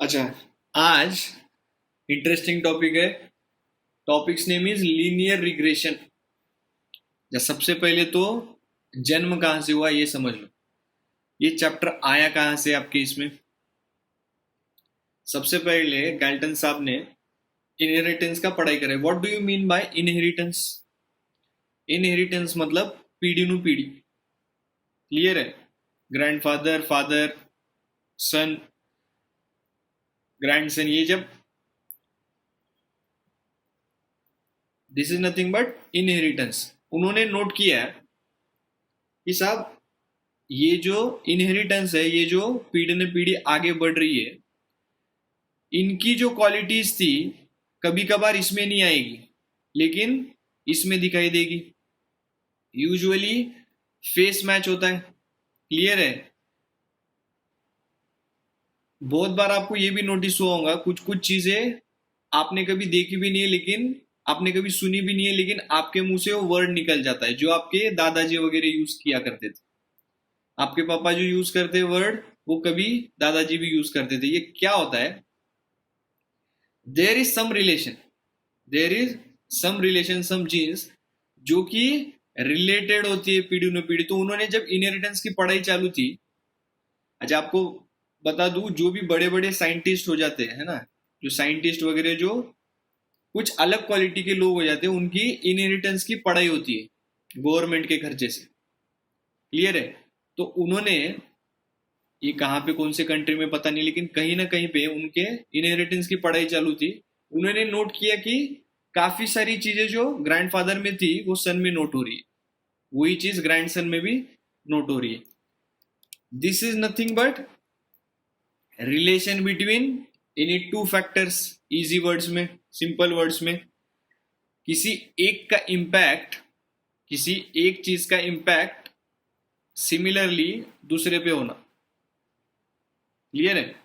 अच्छा, आज interesting topic है। Topics name is linear regression. सबसे पहले तो जन्म कहाँ से हुआ ये समझ लो। ये चैप्टर आया कहाँ से आपके इसमें। सबसे पहले गैल्टन साहब ने इनहेरिटेंस का पढ़ाई करा है। What do you mean by inheritance? Inheritance मतलब पीढ़ी नु पीढ़ी। क्लियर है? ग्रैंडफादर, फादर, सन, ग्रैंडसन, ये जब this is nothing but inheritance. उन्होंने नोट किया है कि साहब ये जो इनहेरिटेंस है, ये जो पीढ़ी ने पीढ़ी आगे बढ़ रही है, इनकी जो क्वालिटीज थी कभी कभार इसमें नहीं आएगी लेकिन इसमें दिखाई देगी। यूजुअली फेस मैच होता है। क्लियर है? बहुत बार आपको ये भी नोटिस हुआ होगा, कुछ कुछ चीजें आपने कभी देखी भी नहीं है, लेकिन आपने कभी सुनी भी नहीं है, लेकिन आपके मुंह से वो वर्ड निकल जाता है जो आपके दादाजी वगैरह यूज किया करते थे। आपके पापा जो यूज करते वर्ड, वो कभी दादाजी भी यूज करते थे। ये क्या होता है? There is some relation, there is some relation, some genes जो कि रिलेटेड होती है पीढ़ी न पीढ़ी। तो उन्होंने जब इनहेरिटेंस की पढ़ाई चालू की, अच्छा आपको बता दूं, जो भी बड़े बड़े साइंटिस्ट हो जाते हैं ना, जो साइंटिस्ट वगैरह जो कुछ अलग क्वालिटी के लोग हो जाते हैं, उनकी इनहेरिटेंस की पढ़ाई होती है गवर्नमेंट के खर्चे से। क्लियर है? तो उन्होंने ये कहाँ पे कौन से कंट्री में पता नहीं, लेकिन कहीं ना कहीं पे उनके इनहेरिटेंस की पढ़ाई चालू थी। उन्होंने नोट किया कि काफी सारी चीजें जो ग्रैंडफादर में थी वो सन में नोट हो रही है, वही चीज ग्रैंडसन में भी नोट हो रही है। This is nothing but relation between any two factors. Easy words में, सिंपल वर्ड्स में, किसी एक का इम्पैक्ट, किसी एक चीज का इम्पैक्ट सिमिलरली दूसरे पे होना। क्लियर है?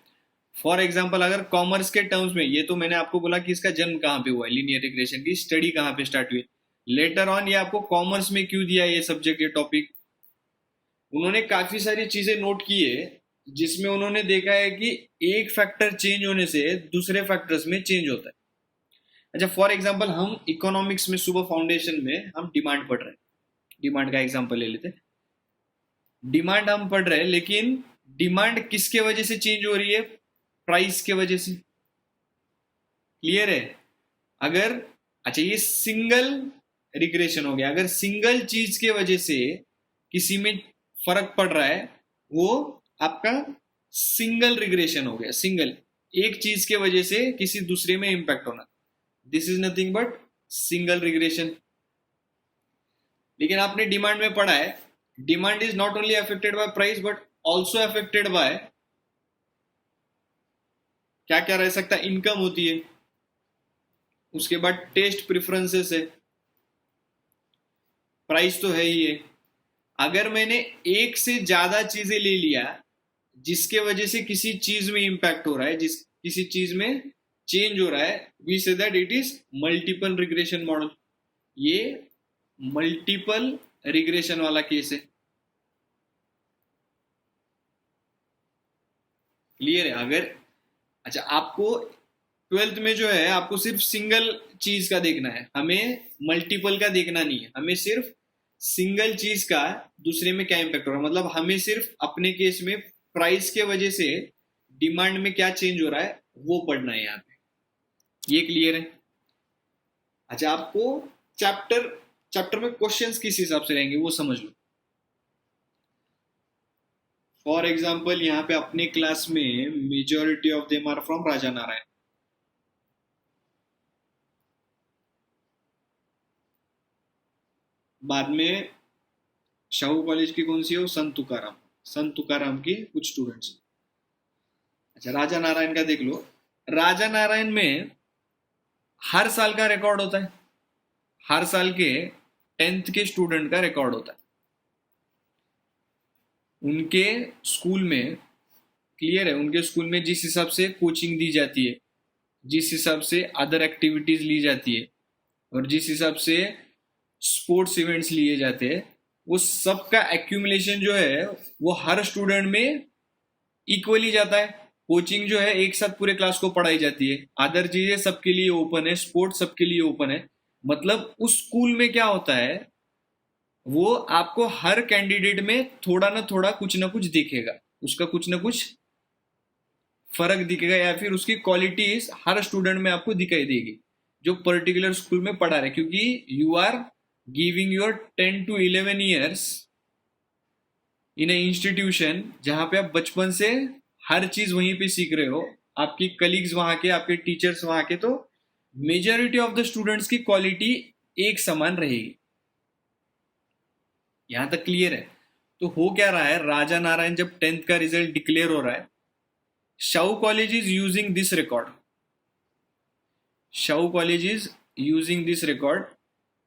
फॉर एग्जाम्पल अगर कॉमर्स के टर्म्स में, ये तो मैंने आपको बोला कि इसका जन्म कहाँ पे हुआ है, लीनियर रिग्रेशन की स्टडी कहाँ पे स्टार्ट हुई। लेटर ऑन ये आपको कॉमर्स में क्यों दिया ये सब्जेक्ट, ये टॉपिक। उन्होंने काफी सारी चीजें नोट की है जिसमें उन्होंने देखा है कि एक फैक्टर चेंज होने से दूसरे फैक्टर्स में चेंज होता है। अच्छा फॉर एग्जाम्पल हम इकोनॉमिक्स में सुबह फाउंडेशन में हम डिमांड पढ़ रहे हैं। डिमांड का एग्जाम्पल ले लेते हैं। डिमांड हम पढ़ रहे हैं, लेकिन डिमांड किसके वजह से चेंज हो रही है? प्राइस के वजह से। क्लियर है? अगर अच्छा ये सिंगल रिग्रेशन हो गया। अगर सिंगल चीज के वजह से किसी में फर्क पड़ रहा है, वो आपका सिंगल रिग्रेशन हो गया। सिंगल, एक चीज के वजह से किसी दूसरे में इंपैक्ट होना, this is nothing but single regression. लेकिन आपने डिमांड में पढ़ा है, demand is not only affected by price but also affected by क्या क्या रह सकता है? इनकम होती है, उसके बाद टेस्ट प्रेफरेंसेस है, प्राइस तो है ही है। अगर मैंने एक से ज्यादा चीजें ले लिया जिसके वजह से किसी चीज में इंपैक्ट हो रहा है, जिस किसी चीज में चेंज हो रहा है, we say that it is multiple regression model. ये मल्टीपल रिग्रेशन वाला केस है। क्लियर है? अगर अच्छा आपको ट्वेल्थ में जो है आपको सिर्फ सिंगल चीज का देखना है, हमें मल्टीपल का देखना नहीं है। हमें सिर्फ सिंगल चीज का दूसरे में क्या इंपैक्ट हो रहा है, मतलब हमें सिर्फ अपने केस में प्राइस के वजह से डिमांड में क्या चेंज हो रहा है वो पढ़ना है यहाँ पे। ये क्लियर है? अच्छा आपको चैप्टर चैप्टर में क्वेश्चंस किस हिसाब से रहेंगे वो समझ लो। फॉर एग्जाम्पल यहाँ पे अपने क्लास में majority of them are from Raja Narayan. बाद में शाहू कॉलेज की कौन सी है वो, संत तुकाराम। संत तुकाराम की कुछ स्टूडेंट्स। अच्छा राजा नारायण का देख लो। राजा नारायण में हर साल का रिकॉर्ड होता है, हर साल के 10th के स्टूडेंट का रिकॉर्ड होता है उनके स्कूल में। क्लियर है? उनके स्कूल में जिस हिसाब से कोचिंग दी जाती है, जिस हिसाब से अदर एक्टिविटीज ली जाती है, और जिस हिसाब से स्पोर्ट्स इवेंट्स लिए जाते हैं, वो सब का एक्यूमुलेशन जो है वो हर स्टूडेंट में इक्वली जाता है। कोचिंग जो है एक साथ पूरे क्लास को पढ़ाई जाती है, अदर चीजें सबके लिए ओपन है, स्पोर्ट्स सबके लिए ओपन है। मतलब उस स्कूल में क्या होता है, वो आपको हर कैंडिडेट में थोड़ा ना कुछ दिखेगा, उसका कुछ ना कुछ फर्क दिखेगा, या फिर उसकी क्वालिटीज हर स्टूडेंट में आपको दिखाई देगी जो पर्टिकुलर स्कूल में पढ़ा रहे, क्योंकि you are giving your 10 to 11 years in a institution जहां पे आप बचपन से हर चीज वहीं पे सीख रहे हो, आपकी कलीग्स वहां के, आपके टीचर्स वहां के, तो मेजोरिटी ऑफ द स्टूडेंट्स की क्वालिटी एक समान रहेगी। यहां तक क्लियर है? तो हो क्या रहा है, राजा नारायण जब 10th का रिजल्ट डिक्लेयर हो रहा है, Shahu college is using this record, Shahu college is using this record.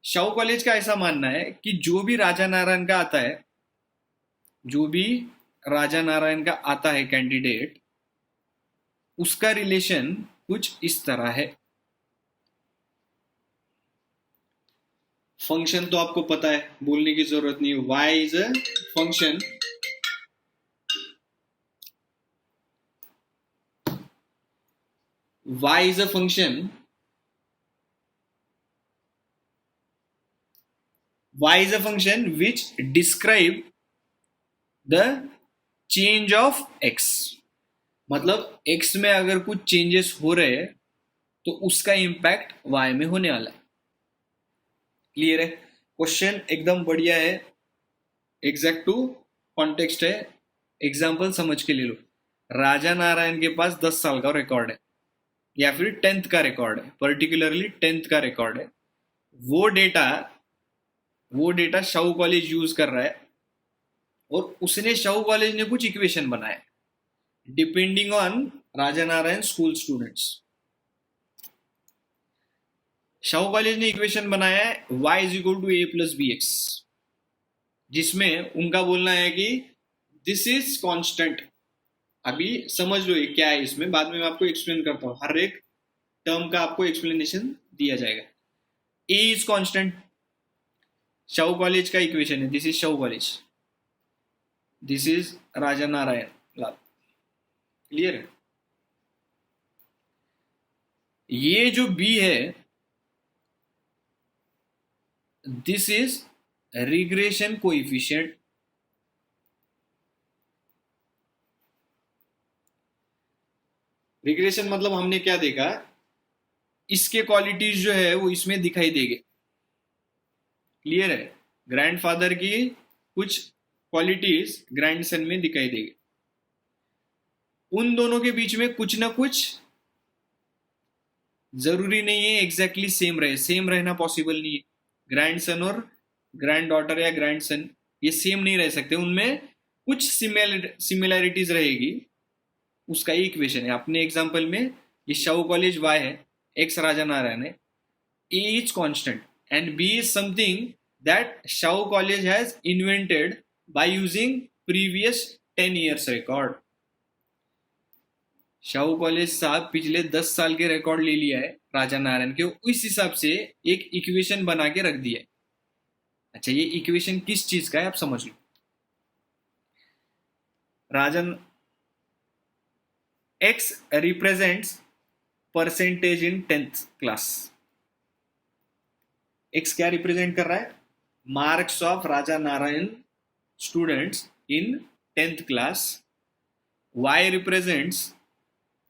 Shahu college का ऐसा मानना है कि जो भी राजा नारायण का आता है, जो भी राजा नारायण का आता है कैंडिडेट, उसका रिलेशन कुछ इस तरह है। फंक्शन तो आपको पता है, बोलने की जरूरत नहीं है, Y is a function, y is a function, y is a function which describe the change of x। मतलब x में अगर कुछ चेंजेस हो रहे हैं तो उसका इंपैक्ट y में होने वाला है। क्लियर है? क्वेश्चन एकदम बढ़िया है, एग्जैक्ट टू कॉन्टेक्स्ट है, एग्जाम्पल समझ के ले लो। राजा नारायण के पास 10 साल का रिकॉर्ड है, या फिर 10th का रिकॉर्ड है, पर्टिकुलरली 10th का रिकॉर्ड है। वो डेटा शाहू कॉलेज यूज कर रहा है, और उसने शाहू कॉलेज ने कुछ इक्वेशन बनाए depending on Raja Narayan school students. Shahu college ने इक्वेशन बनाया है y is equal to a+bx, जिसमें उनका बोलना है कि दिस इज कांस्टेंट। अभी समझ लो ये क्या है, इसमें बाद में मैं आपको एक्सप्लेन करता हूं, हर एक टर्म का आपको एक्सप्लेनेशन दिया जाएगा। a is constant, Shahu college का इक्वेशन है, this is Shahu college, this is Raja Narayan Lal. Clear है? ये जो b है, this is regression coefficient. Regression मतलब हमने क्या देखा, इसके क्वालिटीज जो है वो इसमें दिखाई देंगे। क्लियर है? ग्रैंडफादर की कुछ क्वालिटीज ग्रैंडसन में दिखाई देंगे। उन दोनों के बीच में कुछ ना कुछ, जरूरी नहीं है एग्जैक्टली सेम रहे, सेम रहना पॉसिबल नहीं है। ग्रैंडसन और ग्रैंड डॉटर या ग्रैंडसन ये सेम नहीं रह सकते, उनमें कुछ सिमिलैरिटीज रहेगी, उसका ही इक्वेशन है। अपने एग्जांपल में ये शाहू कॉलेज y है, x राजा नारायण है, a is constant and b is something that Shahu College has invented by using previous 10 years record। Shahu college साहब पिछले 10 साल के रिकॉर्ड ले लिया है राजा नारायण के, उस हिसाब से एक इक्वेशन बना के रख दिया है। अच्छा, ये इक्वेशन किस चीज का है आप समझ लो। राजन x represents percentage in 10th class. x क्या रिप्रेजेंट कर रहा है? Marks of Raja Narayan students in 10th class. y represents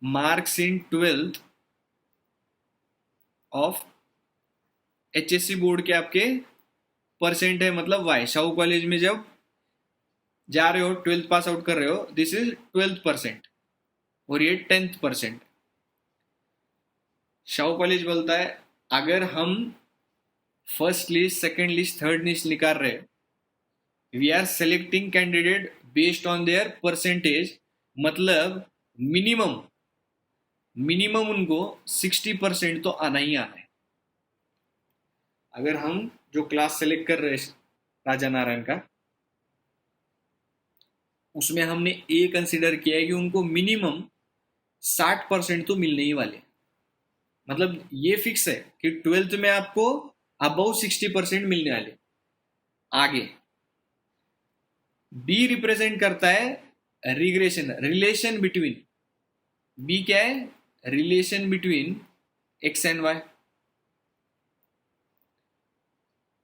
marks in 12th of HSC board के आपके परसेंट है, मतलब y। शाहू कॉलेज में जब जा रहे हो, 12th पास आउट कर रहे हो, दिस इज 12% और ये 10th%। शाहू कॉलेज बोलता है अगर हम first list, second list, third list निकाल रहे, we are selecting candidate based on their percentage, मतलब मिनिमम उनको 60% तो आना ही आना है। अगर हम जो क्लास सेलेक्ट कर रहे हैं राजा नारायण का, उसमें हमने ए कंसिडर किया है कि उनको मिनिमम 60% तो मिलने ही वाले, मतलब ये फिक्स है कि 12th में आपको अबव 60% मिलने वाले। आगे बी रिप्रेजेंट करता है रिग्रेशन, रिलेशन बिटवीन बी क्या है? Relation between X and Y,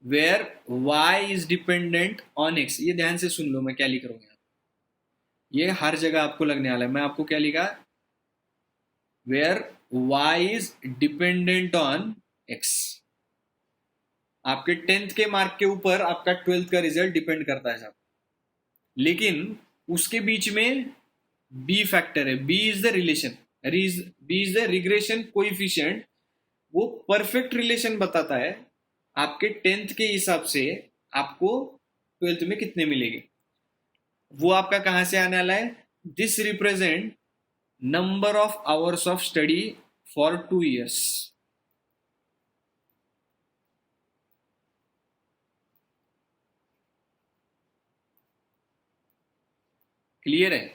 where Y is dependent on X. ये ध्यान से सुन लो मैं क्या लिख रहा हूँ, ये हर जगह आपको लगने वाला है। मैं आपको क्या लिखा? Where Y is dependent on X. आपके 10th के मार्क के ऊपर आपका 12th का रिजल्ट डिपेंड करता है साहब, लेकिन उसके बीच में बी फैक्टर है। B is the relation, B is the regression coefficient. वो परफेक्ट रिलेशन बताता है आपके 10th के हिसाब से आपको 12th में कितने मिलेंगे। वो आपका कहां से आने वाला है? This represent number of hours of study for 2 years। Clear है?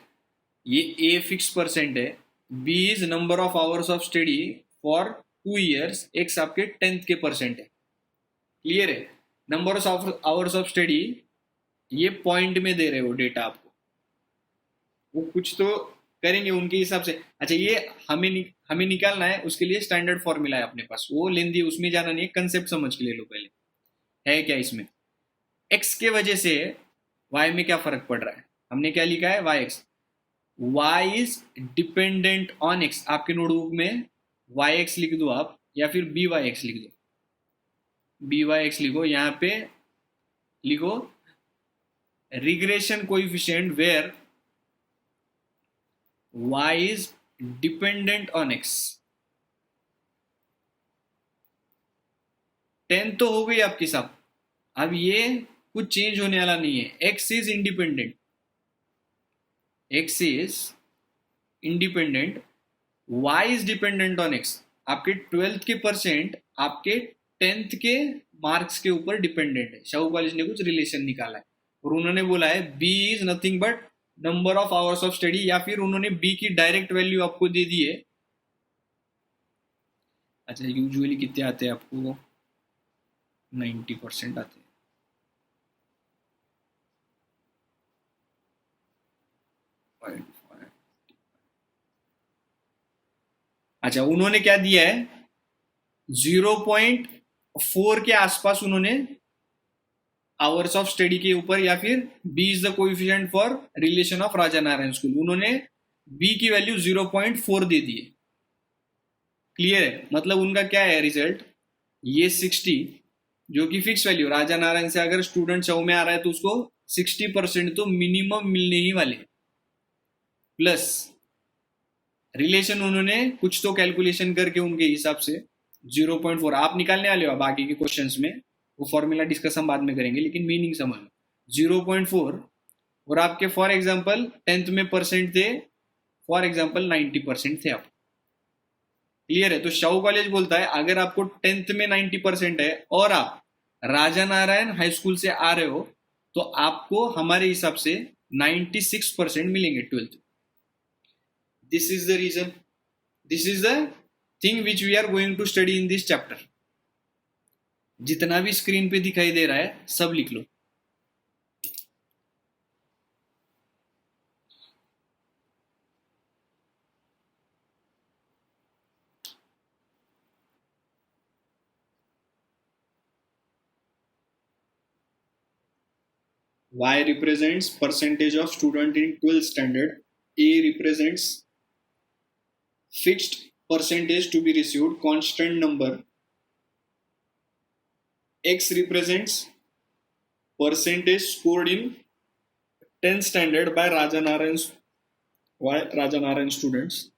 ये ए फिक्स परसेंट है, B is number of hours of study for 2 years, X आपके 10th के परसेंट है। क्लियर है? Number of hours of study ये point में दे रहे हो डेटा आपको, वो कुछ तो करेंगे उनके हिसाब से। अच्छा, ये हमें निकालना है, उसके लिए स्टैंडर्ड फॉर्मूला है अपने पास, वो लेंदी, उसमें जाना नहीं है, कंसेप्ट समझ के ले लो पहले। है क्या इसमें? एक्स के वजह से वाई में क्या फर्क पड़ रहा है? हमने क्या लिखा है? Y X, Y is dependent on X. आपके नोटबुक में वाई एक्स लिख दो आप, या फिर बी वाई एक्स लिख दो। बी वाई एक्स लिखो, यहाँ पे लिखो regression coefficient where y is dependent on x। 10 तो हो गई आपकी साहब, अब ये कुछ चेंज होने वाला नहीं है। x is independent, x is independent, y is dependent on x। आपके 12th के परसेंट आपके 10th के मार्क्स के ऊपर डिपेंडेंट है। शाहू कॉलेज ने कुछ रिलेशन निकाला है और उन्होंने बोला है b is nothing but number of hours of study, या फिर उन्होंने बी की डायरेक्ट वैल्यू आपको दे दी है। अच्छा, यूजुअली कितने आते हैं आपको? 90% आते हैं। अच्छा, उन्होंने क्या दिया है? 0.4 के आसपास उन्होंने आवर्स ऑफ स्टडी के ऊपर, या फिर B is the coefficient for relation of Raja Narayan school, उन्होंने बी की वैल्यू 0.4 दे दी है। क्लियर है? मतलब उनका क्या है रिजल्ट? ये 60 जो कि फिक्स वैल्यू, राजा नारायण से अगर स्टूडेंट 100 में आ रहा है तो उसको 60% तो मिनिमम मिलने ही वाले, प्लस रिलेशन उन्होंने कुछ तो कैलकुलेशन करके उनके हिसाब से 0.4 आप निकालने वाले हो। बाकी के क्वेश्चंस में वो फॉर्मूला डिस्कस हम बाद में करेंगे, लेकिन मीनिंग समझ लो। 0.4 और आपके फॉर एग्जांपल 10th में परसेंट थे, फॉर एग्जांपल 90% थे आप। क्लियर है? तो शाहू कॉलेज बोलता है अगर आपको 10th में 90% है और आप राजा नारायण हाई स्कूल से आ रहे हो तो आपको हमारे हिसाब से 96% मिलेंगे 12th। This is the reason, this is the thing which we are going to study in this chapter. जितना भी स्क्रीन पे दिखाई दे रहा है सब लिख लो। Y represents percentage of student in 12th standard. A represents fixed percentage to be received, constant number. X represents percentage scored in 10th standard by Raja Narayan students.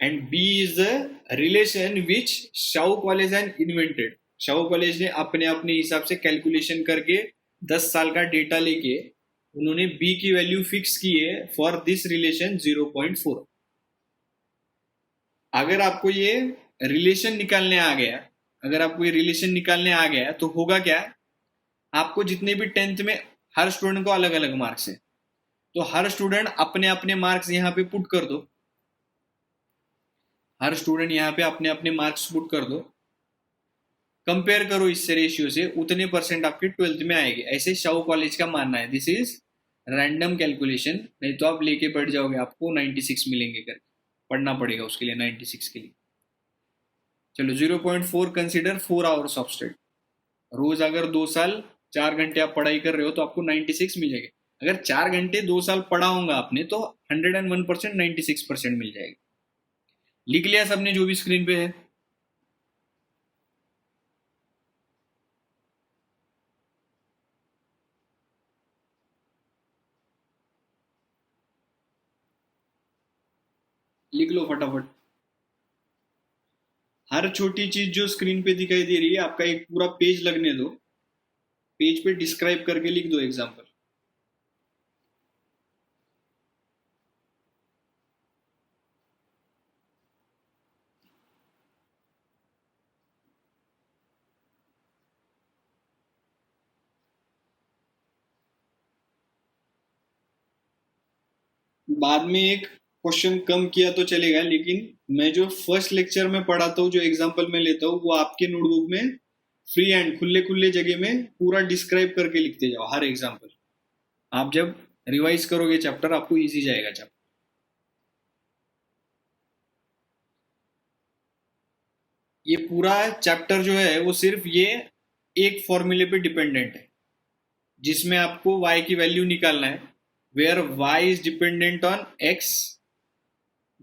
And B is the relation which Shaw College has invented. Shahu college ने अपने अपने हिसाब से calculation करके 10 साल का data लेके उन्होंने बी की वैल्यू फिक्स की है फॉर दिस रिलेशन 0.4। अगर आपको ये रिलेशन निकालने आ गया, अगर आपको ये रिलेशन निकालने आ गया तो होगा क्या? आपको जितने भी 10th में हर स्टूडेंट को अलग अलग मार्क्स है, तो हर स्टूडेंट अपने अपने मार्क्स यहाँ पे पुट कर दो। हर स्टूडेंट यहाँ पे अपने अपने मार्क्स पुट कर दो, कंपेयर करो इससे रेशियो से, उतने परसेंट आपके 12th में आएंगे। ऐसे शाहू कॉलेज का मानना है। दिस इज रैंडम कैलकुलेशन, नहीं तो आप लेके बैठ जाओगे आपको 96 मिलेंगे करके। पढ़ना पड़ेगा उसके लिए 96 के लिए। चलो 0.4 कंसिडर 4 आवर्स ऑफ स्टडी। रोज अगर 2 साल 4 घंटे आप पढ़ाई कर रहे हो तो आपको 96 मिल जाएगा। अगर 4 घंटे 2 साल पढ़ा होगा आपने तो 101% 96% मिल जाएगा। लिख लिया सबने जो भी स्क्रीन पे है? लिख लो फटाफट। हर छोटी चीज जो स्क्रीन पे दिखाई दे रही है आपका एक पूरा पेज लगने दो, पेज पे डिस्क्राइब करके लिख दो एग्जाम्पल। बाद में एक क्वेश्चन कम किया तो चलेगा, लेकिन मैं जो फर्स्ट लेक्चर में पढ़ाता हूँ, जो एग्जाम्पल में लेता हूँ, वो आपके नोटबुक में फ्री हैंड खुले खुले जगह में पूरा डिस्क्राइब करके लिखते जाओ हर एग्जाम्पल। आप जब रिवाइज करोगे चैप्टर आपको इजी जाएगा चैप्टर। ये पूरा चैप्टर जो है वो सिर्फ ये एक फॉर्मूले पे डिपेंडेंट है, जिसमें आपको y की वैल्यू निकालना है। Where y is dependent on x,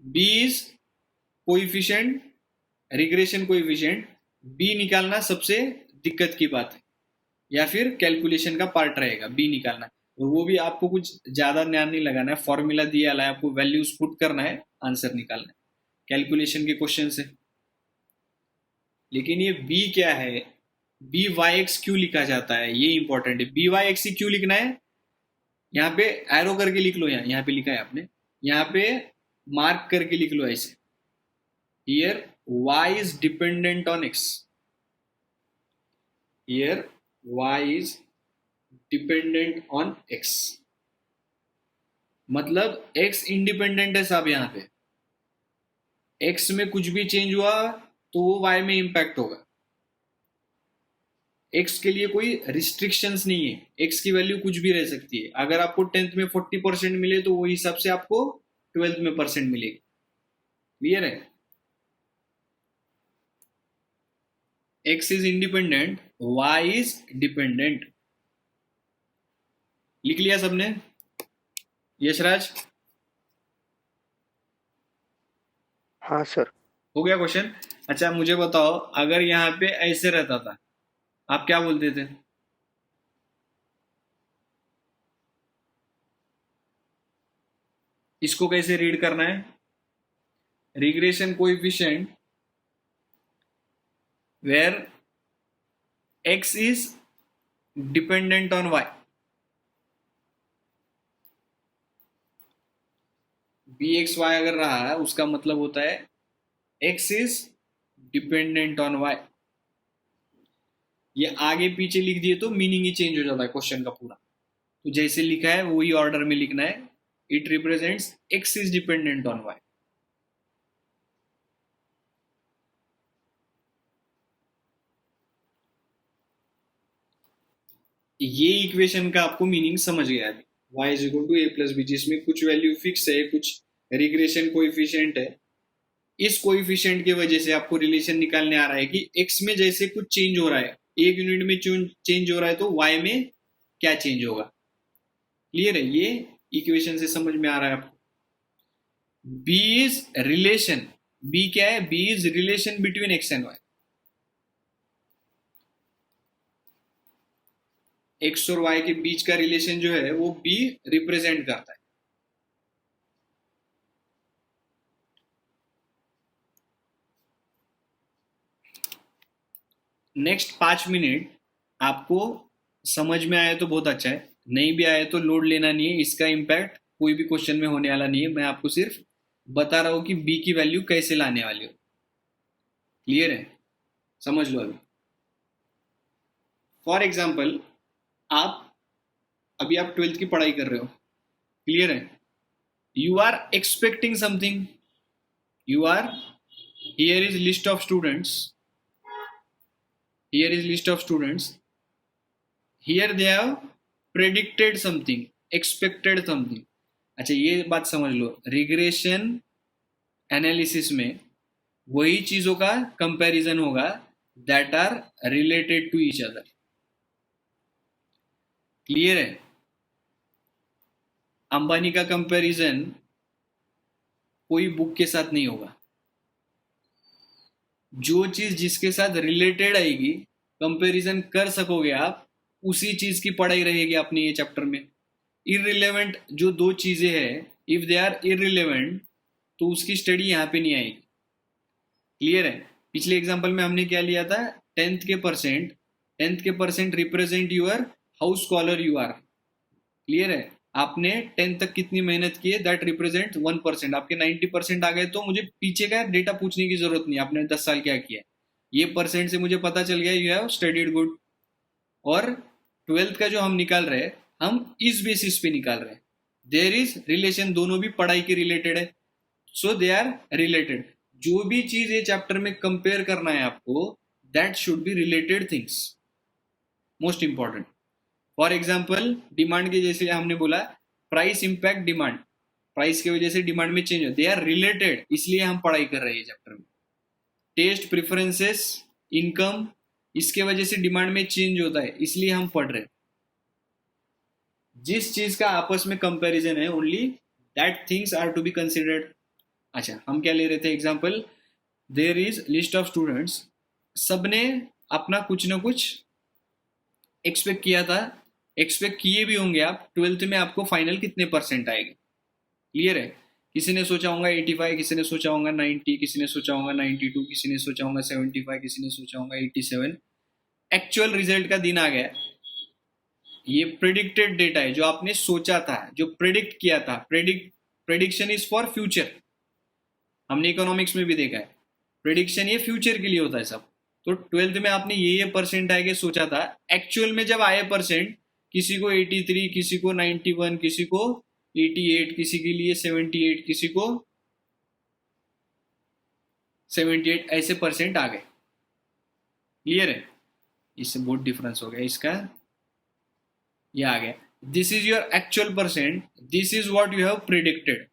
b is coefficient, regression coefficient. b निकालना सबसे दिक्कत की बात है, या फिर कैलकुलेशन का पार्ट रहेगा b निकालना। और वो भी आपको कुछ ज्यादा ध्यान नहीं लगाना है, फॉर्मूला दिया है, आपको वैल्यूज पुट करना है, आंसर निकालना है कैलकुलेशन के क्वेश्चन से। लेकिन ये b क्या है, बी वाई एक्स क्यों लिखा जाता है, ये इंपॉर्टेंट है। बी वाई एक्स ही क्यों लिखना है, यहाँ पे एरो करके लिख लो। यहाँ पे लिखा है आपने, यहाँ पे मार्क करके लिख लो ऐसे। Here y is dependent on x, here y is dependent on x, मतलब x इंडिपेंडेंट है साहब। यहाँ पे x में कुछ भी चेंज हुआ तो वो y में इंपैक्ट होगा। x के लिए कोई रिस्ट्रिक्शंस नहीं है, x की वैल्यू कुछ भी रह सकती है। अगर आपको 10th में 40% मिले तो वो हिसाब से आपको 12th में परसेंट मिलेगी। क्लियर है? x is independent, y is dependent. लिख लिया सबने? यशराज हाँ सर। हो गया क्वेश्चन? अच्छा मुझे बताओ, अगर यहाँ पे ऐसे रहता था आप क्या बोलते थे? इसको कैसे रीड करना है? Regression coefficient where x is dependent on y। B X Y अगर रहा है उसका मतलब होता है x is dependent on y। ये आगे पीछे लिख दिए तो मीनिंग ही चेंज हो जाता है क्वेश्चन का पूरा। तो जैसे लिखा है वही ऑर्डर में लिखना है। It represents x is dependent on y। ये इक्वेशन का आपको मीनिंग समझ गया अभी। y is equal to A plus B, जिसमें कुछ वैल्यू फिक्स है, कुछ रिग्रेशन कोएफिशिएंट है। इस कोएफिशिएंट की वजह से आपको रिलेशन निकालने आ रहा है कि x में जैसे कुछ चेंज हो रहा है, 1 यूनिट में चेंज हो रहा है, तो y में क्या चेंज होगा। क्लियर है? ये इक्वेशन से समझ में आ रहा है आपको? b इज रिलेशन, b क्या है? b is relation between x and y। x और y के बीच का रिलेशन जो है वो b रिप्रेजेंट करता है। नेक्स्ट 5 मिनट आपको समझ में आया तो बहुत अच्छा है, नहीं भी आया तो लोड लेना नहीं है, इसका इम्पैक्ट कोई भी क्वेश्चन में होने वाला नहीं है। मैं आपको सिर्फ बता रहा हूं कि b की वैल्यू कैसे लाने वाली हो। क्लियर है? समझ लो अभी। फॉर एग्जाम्पल अभी आप 12th की पढ़ाई कर रहे हो। क्लियर है? You are expecting something, you are, here is list of students, here is list of students, here they have predicted something, expected something। अच्छा ये बात समझ लो, रिग्रेशन एनालिसिस में वही चीजों का कंपैरिजन होगा that are related to each other. Clear है? अंबानी का कंपैरिजन कोई बुक के साथ नहीं होगा। जो चीज जिसके साथ रिलेटेड आएगी, कंपैरिजन कर सकोगे आप, उसी चीज की पढ़ाई रहेगी अपने ये चैप्टर में। इररिलेवेंट जो दो चीजें हैं, इफ दे आर इररिलेवेंट तो उसकी स्टडी यहाँ पे नहीं आएगी। क्लियर है? पिछले एग्जांपल में हमने क्या लिया था, टेंथ के percent represent your how scholar you are. Clear है? आपने 10 तक कितनी मेहनत की है, दैट रिप्रेजेंट 1%। आपके 90% आ गए तो मुझे पीछे का डेटा पूछने की जरूरत नहीं, आपने 10 साल क्या किया। ये परसेंट से मुझे पता चल गया यू हैव स्टडीड गुड। और 12th का जो हम निकाल रहे हैं, हम इस बेसिस पे निकाल रहे हैं। देयर इज रिलेशन, दोनों भी पढ़ाई के रिलेटेड है, सो दे आर रिलेटेड। जो भी चीज ये चैप्टर में कंपेयर करना है आपको, that should be related things, most important. For example demand के जैसे हमने बोला, प्राइस इंपैक्ट डिमांड, प्राइस की वजह से डिमांड में चेंज हो, दे आर रिलेटेड, इसलिए हम पढ़ाई कर रहे हैं चैप्टर में। टेस्ट, प्रेफरेंसेस, इनकम, इसके वजह से डिमांड में चेंज होता है, इसलिए हम पढ़ रहे हैं। जिस चीज का आपस में कंपैरिजन है, only that things are to be considered. अच्छा, हम क्या ले रहे थे example, there is list of students, सबने अपना कुछ ना कुछ एक्सपेक्ट किया था, एक्सपेक्ट किए भी होंगे आप 12th में आपको फाइनल कितने परसेंट आएंगे। क्लियर है? किसी ने सोचा होगा 85, किसी ने सोचा होगा 90, किसी ने सोचा होगा 92, किसी ने सोचा होगा 75, किसी ने सोचा होगा 87। एक्चुअल रिजल्ट का दिन आ गया। ये प्रिडिक्टेड डेटा है, जो आपने सोचा था, जो प्रिडिक्ट किया था। प्रेडिक्शन इज फॉर फ्यूचर, हमने इकोनॉमिक्स में भी देखा है। प्रेडिक्शन ये फ्यूचर के लिए होता है सब। तो 12th में आपने ये परसेंट आएगा सोचा था, एक्चुअल में जब आए परसेंट, किसी को 83, किसी को 91, किसी को 88, किसी के लिए 78, किसी को 78, ऐसे परसेंट आ गए। क्लियर है? इससे बहुत डिफरेंस हो गया इसका, ये आ गया। This is your actual percent, this is what you have predicted.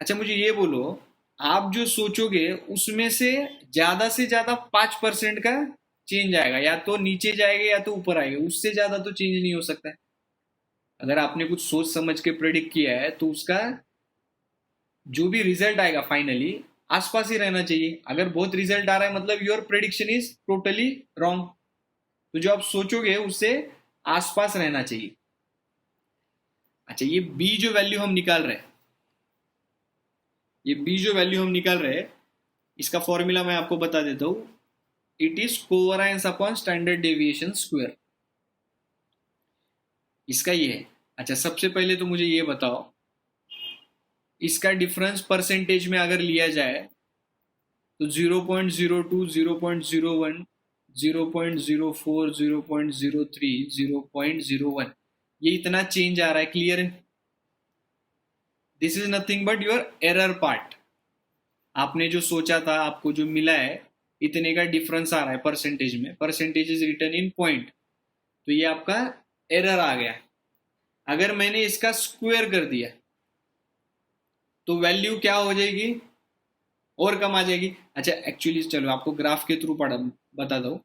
अच्छा, मुझे ये बोलो, आप जो सोचोगे उसमें से ज्यादा 5% का चेंज आएगा, या तो नीचे जाएगा या तो ऊपर आएगा, उससे ज्यादा तो चेंज नहीं हो सकता है। अगर आपने कुछ सोच समझ के प्रेडिक्ट किया है तो उसका जो भी रिजल्ट आएगा फाइनली आसपास ही रहना चाहिए। अगर बहुत रिजल्ट आ रहा है मतलब your prediction is totally wrong. तो जो आप सोचोगे उससे आसपास रहना चाहिए। अच्छा, ये बी जो वैल्यू हम निकाल रहे हैं, ये बी जो वैल्यू हम निकाल रहे हैं, इसका फॉर्मूला मैं आपको बता देता हूं। It is covariance upon standard deviation square, इसका ये है। अच्छा, सबसे पहले तो मुझे ये बताओ, इसका डिफरेंस परसेंटेज में अगर लिया जाए तो 0.02, 0.01, 0.04, 0.03, 0.01, ये इतना चेंज आ रहा है। क्लियर है? This is nothing but your error part. आपने जो सोचा था, आपको जो मिला है, इतने का डिफरेंस आ रहा है परसेंटेज में। Percentage is written in point, तो ये आपका एरर आ गया। अगर मैंने इसका स्क्वायर कर दिया तो वैल्यू क्या हो जाएगी, और कम आ जाएगी। अच्छा, एक्चुअली चलो आपको ग्राफ के थ्रू बता दो,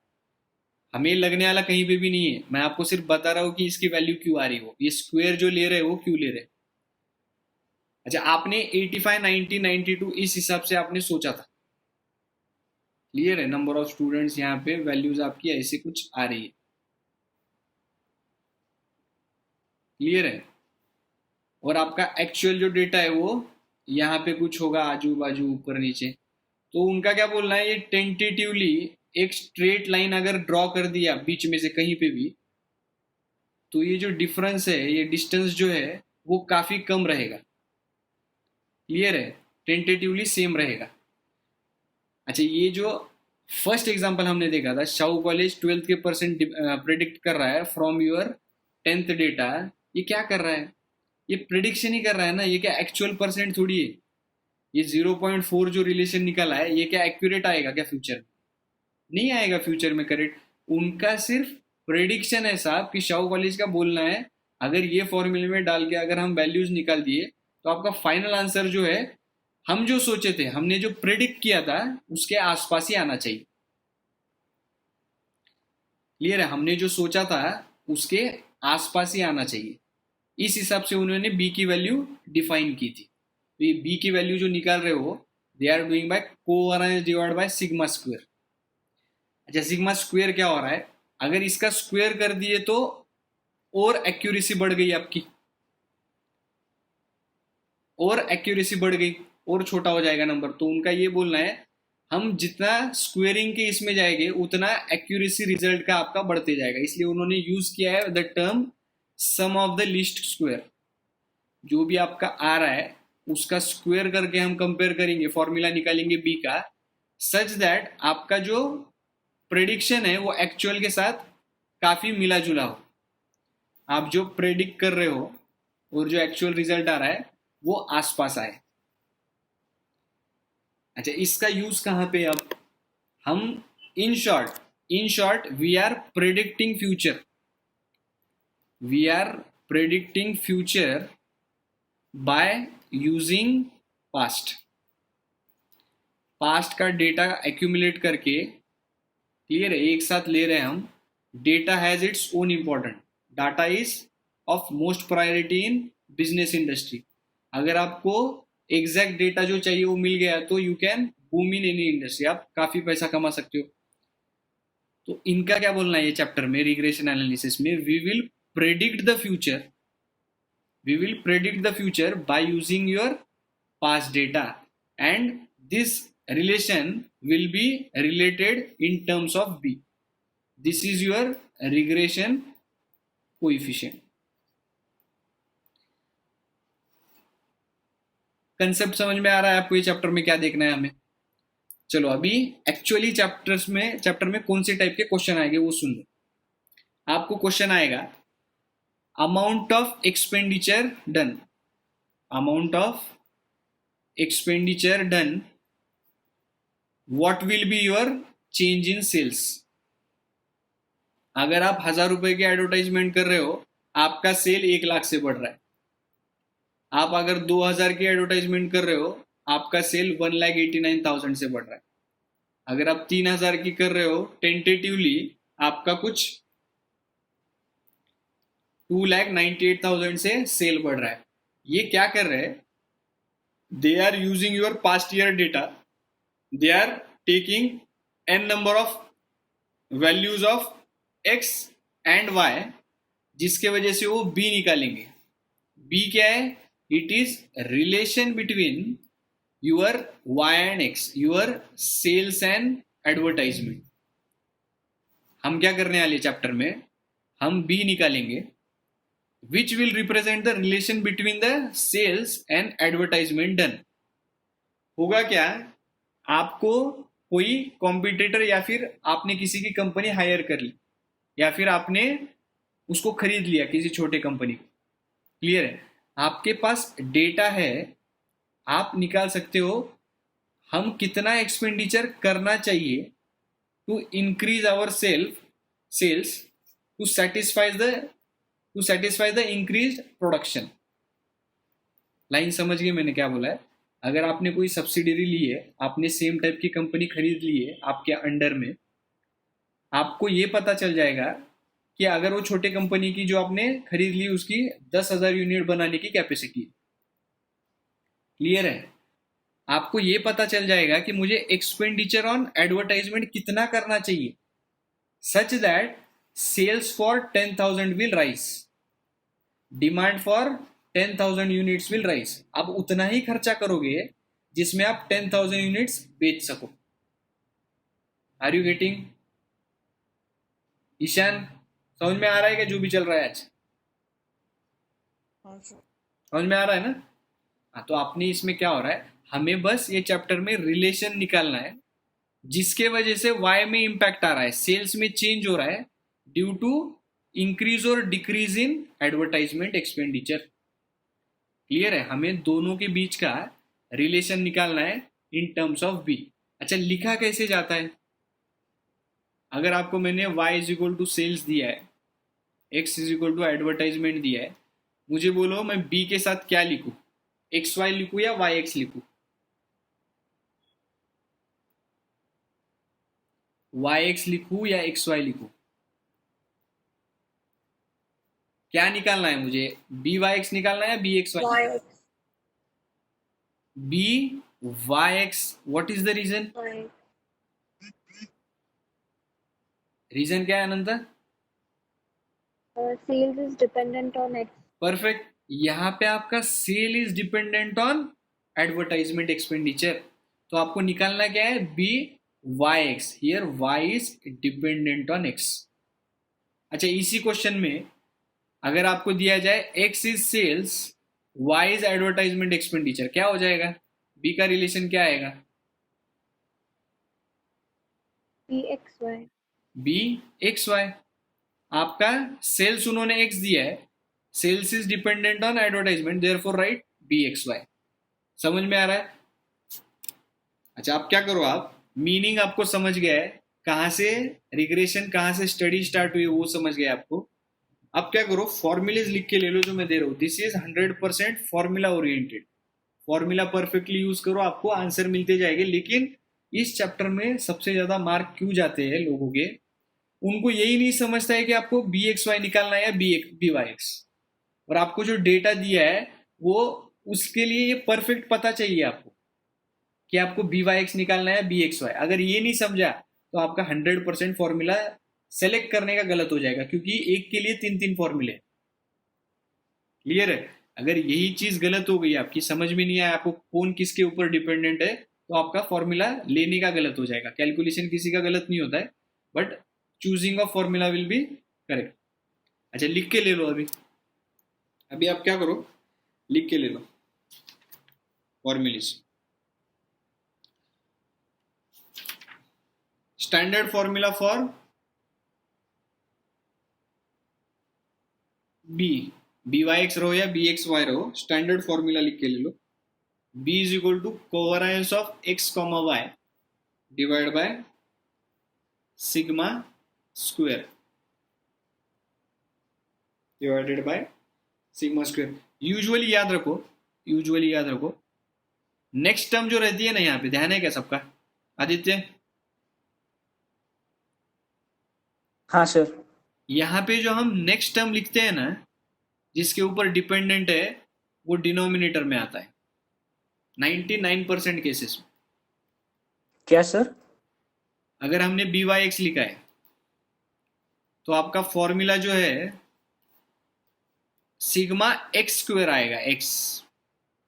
हमें लगने वाला कहीं पे भी नहीं है, मैं आपको सिर्फ बता रहा हूँ कि इसकी वैल्यू क्यों आ रही हो, ये स्क्वायर जो ले रहे हो क्यों ले रहे। अच्छा, आपने 85, 90, 92 इस हिसाब से आपने सोचा था। क्लियर है? नंबर ऑफ स्टूडेंट्स, यहाँ पे वैल्यूज आपकी ऐसे कुछ आ रही है। क्लियर है? और आपका एक्चुअल जो डेटा है वो यहाँ पे कुछ होगा, आजू बाजू ऊपर नीचे। तो उनका क्या बोलना है, ये टेंटेटिवली एक स्ट्रेट लाइन अगर ड्रॉ कर दिया बीच में से कहीं पे भी, तो ये जो डिफरेंस है, ये डिस्टेंस जो है वो काफी कम रहेगा। क्लियर है? टेंटेटिवली सेम रहेगा। अच्छा, ये जो फर्स्ट एग्जांपल हमने देखा था, शाहू कॉलेज 12th के परसेंट प्रिडिक्ट कर रहा है फ्रॉम योर 10th डेटा, ये क्या कर रहा है, ये प्रिडिक्शन ही कर रहा है ना, ये क्या एक्चुअल परसेंट थोड़ी है। ये 0.4 जो रिलेशन निकला है, ये क्या एक्यूरेट आएगा क्या फ्यूचर में? नहीं आएगा फ्यूचर में करेक्ट। उनका सिर्फ प्रेडिक्शन है साहब, कि शाहू कॉलेज का बोलना है अगर ये फॉर्मूले में डाल के अगर हम वैल्यूज निकाल दिए तो आपका फाइनल आंसर जो है हम जो सोचे थे, हमने जो प्रेडिक्ट किया था उसके आसपास ही आना चाहिए। क्लियर है? हमने जो सोचा था उसके आसपास ही आना चाहिए। इस हिसाब से उन्होंने बी की वैल्यू डिफाइन की थी। तो ये बी की वैल्यू जो निकाल रहे हो, they are doing by covariance divide by sigma square. अच्छा, सिग्मा स्क्वायर क्या हो रहा है? अगर इसका स्क्वायर कर दिए तो और एक्यूरेसी बढ़ गई आपकी, और एक्यूरेसी बढ़ गई, और छोटा हो जाएगा नंबर। तो उनका ये बोलना है हम जितना स्क्वेयरिंग के इसमें जाएंगे उतना एक्यूरेसी रिजल्ट का आपका बढ़ते जाएगा। इसलिए उन्होंने यूज किया है the term sum of the least square. जो भी आपका आ रहा है उसका स्क्वायर करके हम कंपेयर करेंगे, फॉर्मूला निकालेंगे बी का, सच दैट आपका जो प्रेडिक्शन है वो एक्चुअल के साथ काफी मिला जुला हो। आप जो प्रेडिक्ट कर रहे हो और जो एक्चुअल रिजल्ट आ रहा है वो आसपास आए। अच्छा, इसका यूज कहां पे? अब हम in short we are predicting future, we are predicting future by using past. Past का डेटा एक्यूमुलेट करके, क्लियर है, एक साथ ले रहे हैं हम। Data has its own important, data is of most priority in business industry. अगर आपको एग्जैक्ट डेटा जो चाहिए वो मिल गया तो you can boom in any industry, आप काफी पैसा कमा सकते हो। तो इनका क्या बोलना है ये चैप्टर में, रिग्रेशन एनालिसिस में, we will predict the future, we will predict the future by using your past data, and this relation will be related in terms of b. This is your regression coefficient. Concept समझ में आ रहा है आपको? ये chapter में क्या देखना है हमें? चलो अभी एक्चुअली चैप्टर में कौन से टाइप के क्वेश्चन आएंगे वो सुन लो। आपको क्वेश्चन आएगा amount of expenditure done, amount of expenditure done, what will be your change in sales? अगर आप 1000 रुपए की एडवर्टाइजमेंट कर रहे हो, आपका सेल 1 लाख से बढ़ रहा है। आप अगर 2000 की एडवर्टाइजमेंट कर रहे हो, आपका सेल 1,89,000 से बढ़ रहा है। अगर आप 3000 की कर रहे हो, टेंटेटिवली आपका कुछ 2,98,000 से सेल बढ़ रहा है। ये क्या कर रहे हैं? They are using your past year data, they are taking n number of values of x and y, जिसके वजह से वो b निकालेंगे। b क्या है? It is relation between your y and x, your sales and advertisement. हम क्या करने वाले चैप्टर में, हम b निकालेंगे, which will represent the relation between the sales and advertisement done। होगा क्या? आपको कोई कॉम्पिटिटर या फिर आपने किसी की कंपनी हायर कर ली, या फिर आपने उसको खरीद लिया किसी छोटे कंपनी को। क्लियर है? आपके पास डेटा है, आप निकाल सकते हो हम कितना एक्सपेंडिचर करना चाहिए to increase our sales to satisfy the increase production. Line समझ गए मैंने क्या बोला है? अगर आपने कोई सब्सिडरी ली है, आपने सेम टाइप की कंपनी खरीद ली है आपके अंडर में, आपको ये पता चल जाएगा कि अगर वो छोटे कंपनी की जो आपने खरीद ली उसकी 10,000 यूनिट बनाने की कैपेसिटी। क्लियर है? आपको ये पता चल जाएगा कि मुझे एक्सपेंडिचर ऑन एडवर्टाइजमेंट कितना करना चाहिए, such that sales for 10,000 will rise, demand for 10,000 units will rise. अब उतना ही खर्चा करोगे जिसमें आप 10,000 यूनिट्स बेच सको। Are you getting? ईशान, समझ में आ रहा है क्या जो भी चल रहा है आज? समझ में आ रहा है ना? हाँ, तो आपने इसमें क्या हो रहा है, हमें बस ये चैप्टर में रिलेशन निकालना है जिसके वजह से वाई में इंपैक्ट आ रहा है, सेल्स में चेंज हो रहा है ड्यू टू इंक्रीज और decrease in advertisement expenditure. Clear है? हमें दोनों के बीच का रिलेशन निकालना है इन टर्म्स ऑफ बी। अच्छा, लिखा कैसे जाता है? अगर आपको मैंने y is equal to sales दिया है, x is equal to advertisement दिया है, मुझे बोलो मैं b के साथ क्या लिखूं, xy लिखूं या yx लिखूं? वाई एक्स लिखूं या एक्स वाई लिखूं? क्या निकालना है मुझे? बी वाई एक्स निकालना है या B X Y? Y, B Y X, what is the reason? Y. Reason क्या है Ananta? Sales is dependent on X. Perfect. यहाँ पे आपका sale is dependent on advertisement expenditure, तो आपको निकालना क्या है? B Y X, here Y is dependent on X. अच्छा, इसी क्वेश्चन में अगर आपको दिया जाए X is sales, Y is advertisement expenditure, क्या हो जाएगा? बी का रिलेशन क्या आएगा? BXY. B X Y. आपका सेल्स उन्होंने एक्स दिया है, sales is dependent on advertisement, therefore write B X Y. समझ में आ रहा है? अच्छा, आप क्या करो, आप मीनिंग आपको समझ गया है, कहाँ से रिग्रेशन, कहाँ से स्टडी स्टार्ट हुई वो समझ गया आपको। अब क्या करो, फॉर्मूलेज लिख के ले लो जो मैं दे रहा हूँ। This is 100% formula oriented. Formula perfectly use करो, आपको आंसर मिलते जाएंगे। लेकिन इस चैप्टर में सबसे ज्यादा मार्क क्यों जाते हैं लोगों के, उनको यही नहीं समझता है कि आपको बी एक्स वाई निकालना है या बी वाई एक्स, और आपको जो डेटा दिया है वो उसके लिए ये परफेक्ट पता चाहिए आपको कि आपको बी वाई एक्स निकालना है बी एक्स वाई। अगर ये नहीं समझा तो आपका 100% फॉर्मूला सेलेक्ट करने का गलत हो जाएगा, क्योंकि एक के लिए 3 3 फॉर्मूले। क्लियर है? अगर यही चीज गलत हो गई, आपकी समझ में नहीं आया आपको कौन किसके ऊपर डिपेंडेंट है, तो आपका फॉर्मूला लेने का गलत हो जाएगा। कैलकुलेशन किसी का गलत नहीं होता है, but choosing of formula will be correct. अच्छा, लिख के ले लो। अभी अभी आप क्या करो, लिख के ले लो formulas. Standard formula for B Y X रहो या बी एक्स वाई रहो, स्टैंडर्ड फॉर्मूला लिख के ले लो। B is equal to covariance of X comma Y divide by sigma square divided by sigma square. Usually याद रखो, यूजुअली याद रखो, नेक्स्ट टर्म जो रहती है ना, यहाँ पे ध्यान है क्या सबका? आदित्य, हाँ सर। यहाँ पे जो हम नेक्स्ट टर्म लिखते हैं ना, जिसके ऊपर डिपेंडेंट है, वो डिनोमिनेटर में आता है 99% केसेस में। क्या सर? अगर हमने बी वाई एक्स लिखा है तो आपका फॉर्मूला जो है सिग्मा एक्स स्क्वायर आएगा। एक्स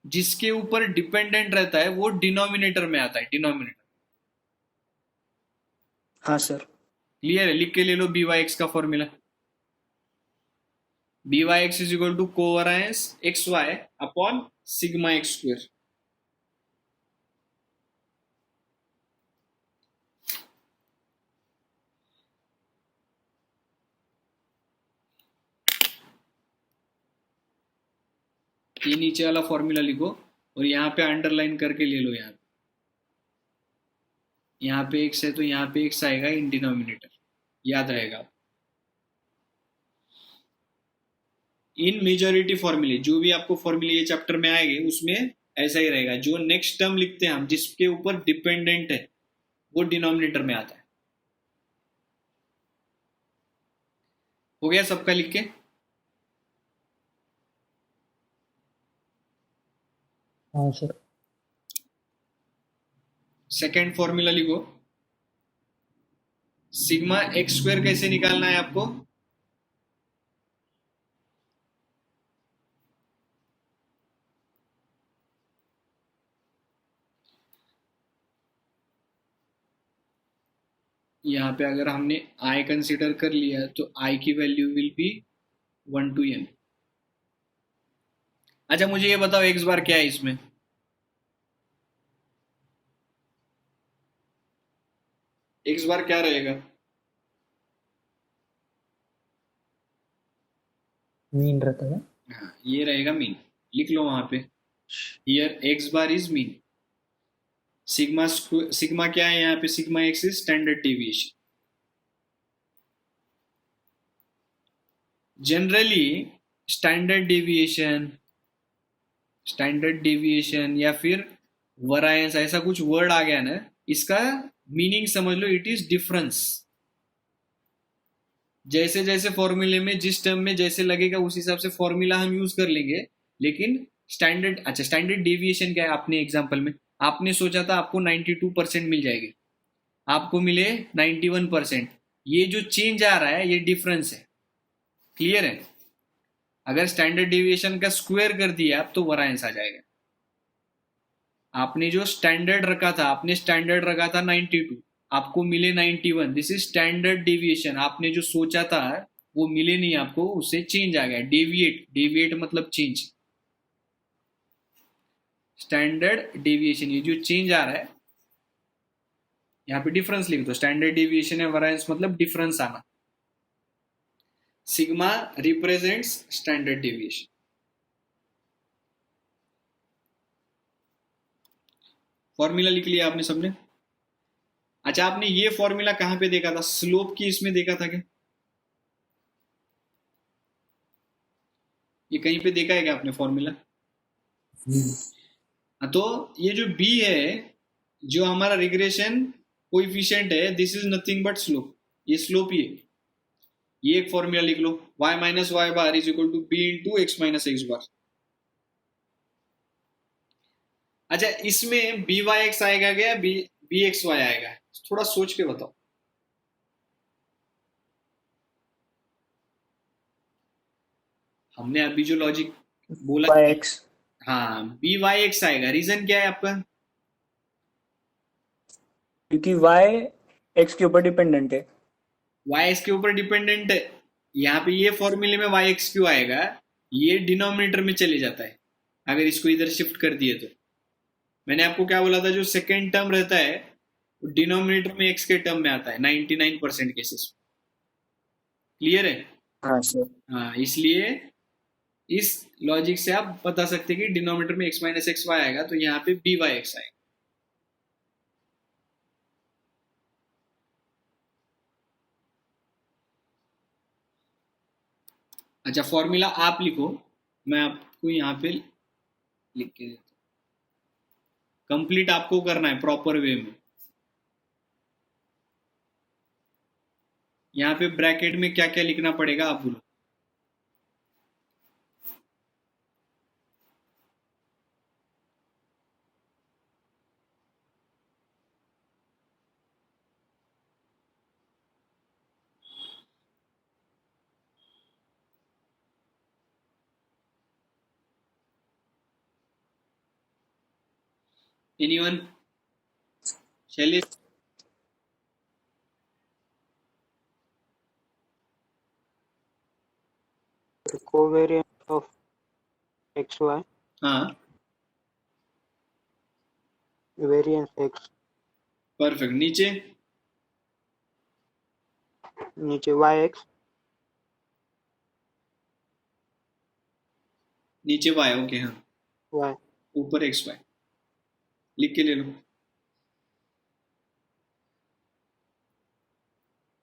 जिसके ऊपर डिपेंडेंट रहता है वो डिनोमिनेटर में आता है, डिनोमिनेटर। हाँ सर। क्लियर है? लिख के ले लो बी वाई एक्स का formula. B Y X is equal to covariance X Y upon sigma X square. ये नीचे वाला फॉर्मूला लिखो और यहाँ पे अंडरलाइन करके ले लो। यहाँ पे एक्स है तो यहाँ पे एक्स आएगा इन डिनोमिनेटर, याद रहेगा। इन मेजॉरिटी फॉर्मूले, जो भी आपको फॉर्मूले ये चैप्टर में आएंगे उसमें ऐसा ही रहेगा। जो नेक्स्ट टर्म लिखते हैं हम, जिसके ऊपर डिपेंडेंट है, वो डिनोमिनेटर में आता है। हो गया सबका लिख के? हाँ सर। सेकेंड फॉर्मूला लिखो। सिग्मा एक्स स्क्वायर कैसे निकालना है आपको? यहाँ पे अगर हमने आई कंसिडर कर लिया तो आई की value will be 1 to n। अच्छा, मुझे ये बताओ एक्स बार क्या है इसमें? एक्स बार क्या रहेगा? मीन रहता है। हाँ, ये रहेगा मीन। लिख लो वहां पे, here x bar is mean. Sigma क्या है यहाँ पे? Sigma x is standard deviation. Generally standard deviation या फिर वरायंस, ऐसा कुछ वर्ड आ गया ना, इसका मीनिंग समझ लो, इट इज डिफरेंस। जैसे जैसे फॉर्मूले में जिस टर्म में जैसे लगेगा उस हिसाब से फॉर्मूला हम यूज कर लेंगे, लेकिन स्टैंडर्ड, अच्छा स्टैंडर्ड डेविएशन क्या है? आपने एग्जांपल में आपने सोचा था आपको 92% मिल जाएगी, आपको मिले 91%। ये जो चेंज आ रहा है ये डिफरेंस है। क्लियर है? अगर स्टैंडर्ड डेविएशन का स्क्वायर कर दिया आप तो वरायंस आ जाएगा। आपने जो स्टैंडर्ड रखा था, आपने स्टैंडर्ड रखा था 92, आपको मिले 91, दिस इज स्टैंडर्ड डेविएशन। आपने जो सोचा था वो मिले नहीं आपको, उससे चेंज आ गया। डेविएट, डेविएट मतलब चेंज। स्टैंडर्ड डेविएशन, ये जो चेंज आ रहा है यहाँ पे डिफरेंस लिख दो। स्टैंडर्ड डेविएशन है, वरायंस मतलब डिफरेंस आना। Sigma represents standard deviation. Formula लिख लिया आपने सबने? अच्छा, आपने ये फॉर्मूला कहां पे देखा था? स्लोप की इसमें देखा था क्या? ये कहीं पे देखा है क्या आपने फॉर्मूला? तो ये जो b है, जो हमारा रिग्रेशन कोएफिशिएंट है, this is nothing but slope. ये स्लोप ही है। ये एक फॉर्मूला लिख लो, y minus Y bar is equal to B into X minus X bar. अच्छा, इसमें बी वाई एक्स आएगा क्या, बी एक्स वाई आएगा? थोड़ा सोच के बताओ। हमने अभी जो लॉजिक बोला, बाय एक्स, हाँ बी वाई एक्स आएगा। रीजन क्या है आपका? क्योंकि वाई एक्स के ऊपर डिपेंडेंट है। वाई एक्स के ऊपर डिपेंडेंट है। यहाँ पे ये फॉर्मूले में वाई एक्स क्यों आएगा? ये डिनोमिनेटर में चले जाता है अगर इसको इधर शिफ्ट कर दिए तो। मैंने आपको क्या बोला था, जो सेकेंड टर्म रहता है वो डिनोमिनेटर में एक्स के टर्म में आता है 99% केसेस। क्लियर है? हाँ सर। हाँ, इसलिए इस लॉजिक से आप बता सकते हैं कि डिनोमिनेटर में एक्स माइनस एक्स वाई आएगा, तो यहाँ पे बी वाई एक्स आएगा। अच्छा, फॉर्मूला आप लिखो, मैं आपको यहाँ पे लिख के देता हूँ। कंप्लीट आपको करना है प्रॉपर वे में। यहाँ पे ब्रैकेट में क्या क्या लिखना पड़ेगा आप बोलो। Anyone? Shailesh? covariance of xy, हाँ, variance x, परफेक्ट। नीचे? नीचे yx, नीचे वाई, ओके हाँ। y, ऊपर एक्स वाई लिख के ले लो।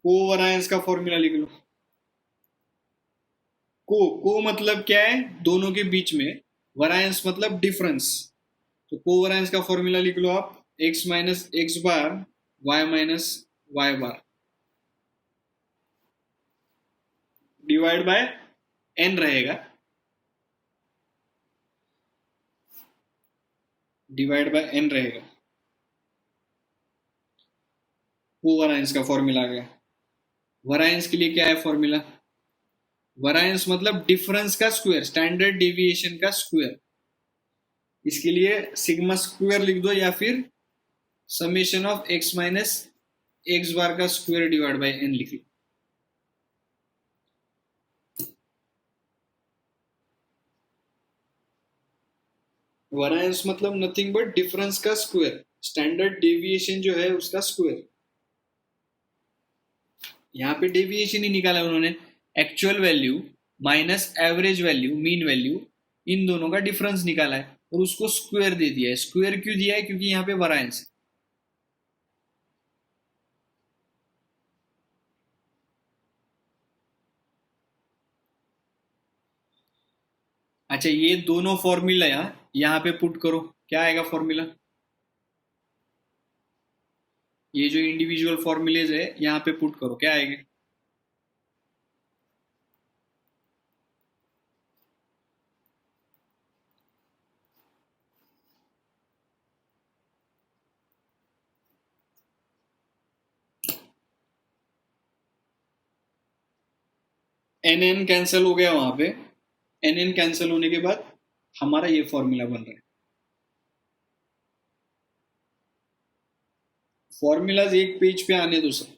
कोवरायंस का फॉर्मूला लिख लो। को मतलब क्या है? दोनों के बीच में। वरायंस मतलब डिफरेंस। तो कोवरायंस का फॉर्मूला लिख लो आप, X minus X bar Y minus Y bar divide by N रहेगा, डिवाइड बाय एन रहेगा। कोवरायंस का फॉर्मूला आ गया। वरायंस के लिए क्या है फॉर्मूला? वरायंस मतलब डिफरेंस का स्क्वायर, स्टैंडर्ड डेविएशन का स्क्वायर। इसके लिए सिग्मा स्क्वायर लिख दो, या फिर summation of X minus X bar का स्क्वायर डिवाइड बाय एन लिख लो। वरायंस मतलब नथिंग बट डिफरेंस का स्क्वायर, स्टैंडर्ड डेविएशन जो है उसका स्क्वायर। यहाँ पे डेविएशन ही निकाला उन्होंने, actual value minus average value, mean value, इन दोनों का डिफरेंस निकाला है और उसको स्क्वायर दे दिया है। स्क्वायर क्यों दिया है? क्योंकि यहाँ पे वरायंस है। अच्छा, ये दोनों फॉर्मूला यहाँ पे पुट करो, क्या आएगा फॉर्मूला? ये जो इंडिविजुअल फॉर्मूलेज है यहाँ पे पुट करो, क्या आएगा? एन एन कैंसिल हो गया वहां पे, एन एन कैंसिल होने के बाद हमारा ये फॉर्मूला बन रहा है। फॉर्मूलाज एक पेज पे आने दो सब।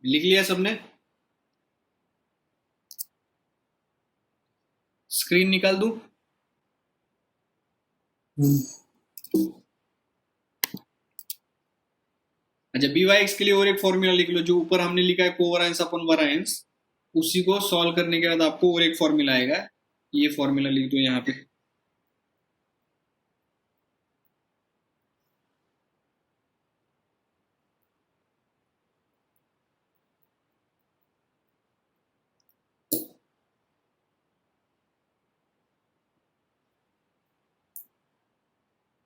लिख लिया सबने? स्क्रीन निकाल दूं? अच्छा, बी वाई एक्स के लिए और एक फॉर्मूला लिख लो, जो ऊपर हमने लिखा है कोवरेंस अपन वरायंस, उसी को सॉल्व करने के बाद आपको और एक फॉर्मूला आएगा, ये फॉर्मूला लिख दो यहाँ पे।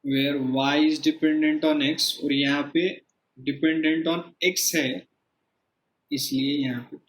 Where y is dependent on x, और यहाँ पे डिपेंडेंट ऑन x है, इसलिए यहाँ पे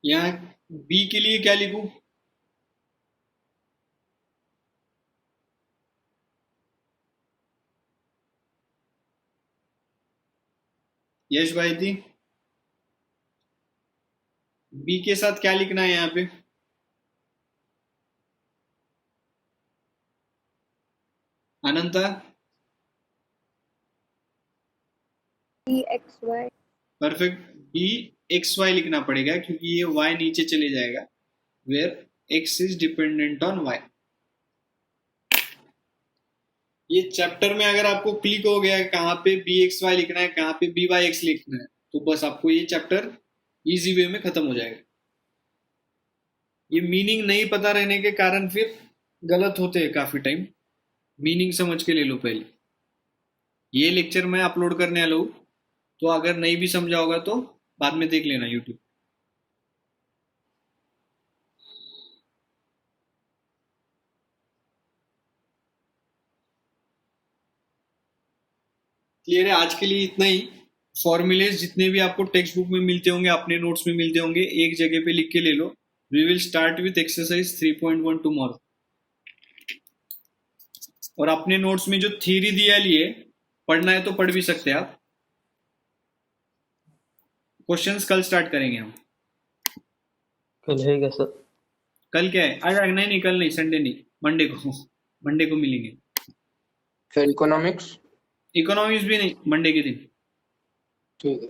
यहाँ b के लिए क्या लिखूं? यश भाई थी, b के साथ क्या लिखना है यहाँ पे? Ananta? BXY. Perfect, b X Y लिखना पड़ेगा क्योंकि ये y नीचे चले जाएगा, where x is dependent on y। ये चैप्टर में अगर आपको क्लिक हो गया कहाँ पे बी एक्स वाई लिखना है, कहाँ पे बी वाई एक्स लिखना है, तो बस आपको ये चैप्टर इजी वे में खत्म हो जाएगा। ये मीनिंग नहीं पता रहने के कारण फिर गलत होते हैं काफी टाइम, मीनिंग समझ के ले लो पहले। ये लेक्चर मैं अपलोड करने वाला हूँ, तो अगर नहीं भी समझा होगा तो बाद में देख लेना यूट्यूब। क्लियर है? आज के लिए इतना ही। फॉर्मूलेज जितने भी आपको टेक्स्ट बुक में मिलते होंगे, अपने नोट्स में मिलते होंगे, एक जगह पे लिख के ले लो। We will start with exercise 3.1 tomorrow. और अपने नोट्स में जो थ्योरी दिया लिए, पढ़ना है तो पढ़ भी सकते हैं आप। क्वेश्चंस कल स्टार्ट करेंगे हम। कल है क्या सर? कल क्या है? आज नहीं, कल नहीं, संडे नहीं, मंडे को मिलेंगे। फिर इकोनॉमिक्स? इकोनॉमिक्स भी नहीं, मंडे के दिन। ठीक है।